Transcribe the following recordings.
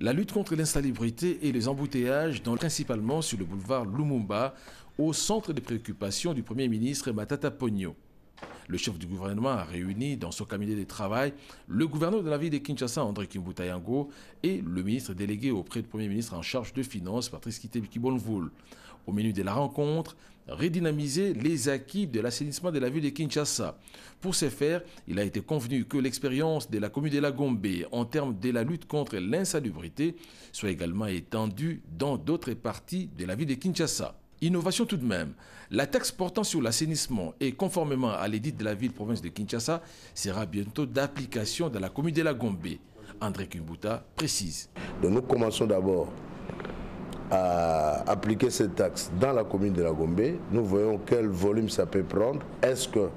La lutte contre l'insalubrité et les embouteillages, principalement sur le boulevard Lumumba, au centre des préoccupations du Premier ministre Matata Ponyo. Le chef du gouvernement a réuni dans son cabinet de travail le gouverneur de la ville de Kinshasa, André Kimbuta Yango, et le ministre délégué auprès du Premier ministre en charge de finances, Patrice Kitebiki-Bonvoul. Au menu de la rencontre, redynamiser les acquis de l'assainissement de la ville de Kinshasa. Pour ce faire, il a été convenu que l'expérience de la commune de la Gombe en termes de la lutte contre l'insalubrité soit également étendue dans d'autres parties de la ville de Kinshasa. Innovation tout de même. La taxe portant sur l'assainissement et conformément à l'édit de la ville-province de Kinshasa sera bientôt d'application dans la commune de la Gombe. André Kimbuta précise. Donc nous commençons d'abord à appliquer cette taxe dans la commune de la Gombe. Nous voyons quel volume ça peut prendre. Est-ce que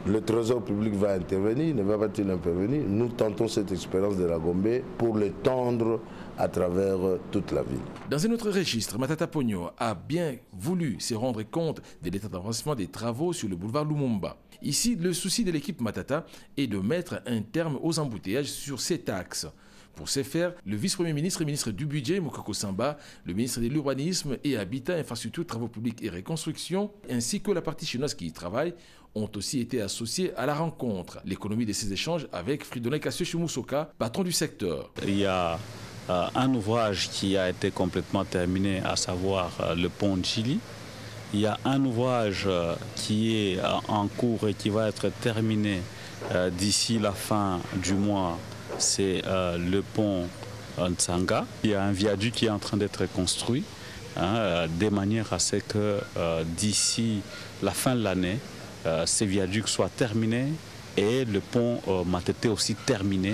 le trésor public va intervenir, ne va-t-il intervenir? Nous tentons cette expérience de la Gombe pour l'étendre à travers toute la ville. Dans un autre registre, Matata Ponyo a bien voulu se rendre compte de l'état d'avancement des travaux sur le boulevard Lumumba. Ici, le souci de l'équipe Matata est de mettre un terme aux embouteillages sur cet axe. Pour ce faire, le vice-premier ministre et ministre du Budget, Mokoko Samba, le ministre de l'Urbanisme et Habitat, Infrastructures, Travaux publics et Reconstruction, ainsi que la partie chinoise qui y travaille, ont aussi été associés à la rencontre. L'économie de ces échanges avec Fridolin Kassio-Musoka, patron du secteur. Il y a un ouvrage qui a été complètement terminé, à savoir le pont de Chili. Il y a un ouvrage qui est en cours et qui va être terminé d'ici la fin du mois. C'est le pont Ntsanga. Il y a un viaduc qui est en train d'être construit, de manière à ce que d'ici la fin de l'année, ces viaducs soient terminés et le pont Matete aussi terminé